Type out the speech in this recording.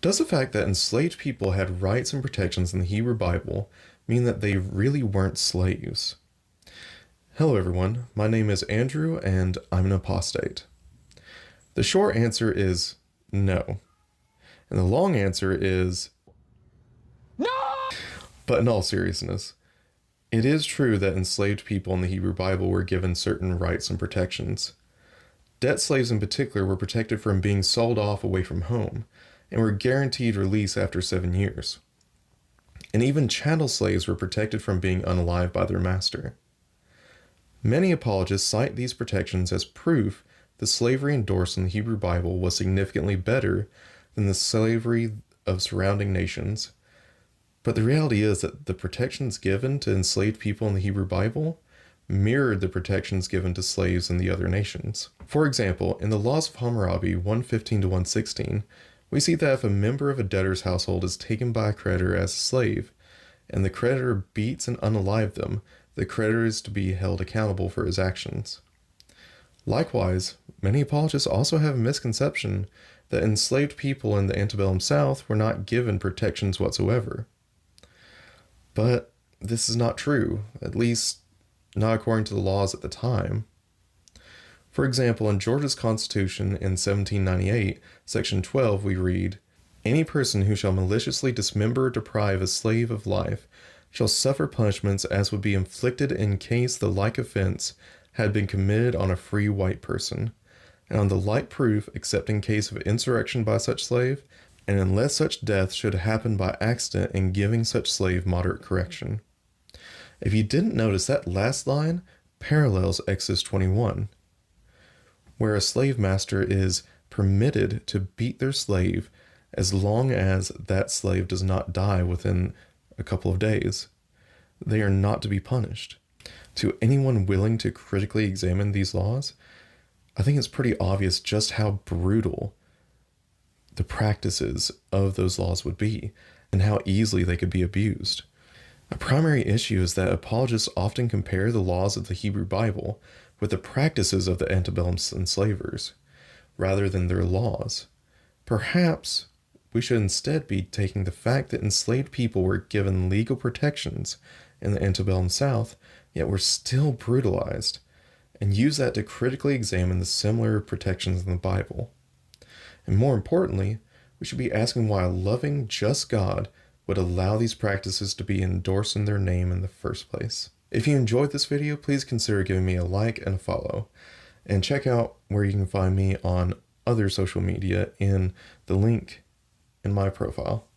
Does the fact that enslaved people had rights and protections in the Hebrew Bible mean that they really weren't slaves? Hello everyone, my name is Andrew and I'm an apostate. The short answer is no. And the long answer is no! But in all seriousness, it is true that enslaved people in the Hebrew Bible were given certain rights and protections. Debt slaves in particular were protected from being sold off away from home, and were guaranteed release after 7 years. And even chattel slaves were protected from being unalived by their master. Many apologists cite these protections as proof the slavery endorsed in the Hebrew Bible was significantly better than the slavery of surrounding nations. But the reality is that the protections given to enslaved people in the Hebrew Bible mirrored the protections given to slaves in the other nations. For example, in the Laws of Hammurabi 115 to 116, we see that if a member of a debtor's household is taken by a creditor as a slave, and the creditor beats and unalives them, the creditor is to be held accountable for his actions. Likewise, many apologists also have a misconception that enslaved people in the antebellum South were not given protections whatsoever. But this is not true, at least not according to the laws at the time. For example, in Georgia's Constitution in 1798, Section 12, we read, "Any person who shall maliciously dismember or deprive a slave of life shall suffer punishments as would be inflicted in case the like offense had been committed on a free white person, and on the like proof except in case of insurrection by such slave, and unless such death should happen by accident in giving such slave moderate correction." If you didn't notice, that last line parallels Exodus 21. Where a slave master is permitted to beat their slave as long as that slave does not die within a couple of days. They are not to be punished. To anyone willing to critically examine these laws, I think it's pretty obvious just how brutal the practices of those laws would be and how easily they could be abused. A primary issue is that apologists often compare the laws of the Hebrew Bible with the practices of the antebellum enslavers, rather than their laws. Perhaps we should instead be taking the fact that enslaved people were given legal protections in the antebellum South, yet were still brutalized, and use that to critically examine the similar protections in the Bible. And more importantly, we should be asking why a loving, just God would allow these practices to be endorsed in their name in the first place. If you enjoyed this video, please consider giving me a like and a follow, and check out where you can find me on other social media in the link in my profile.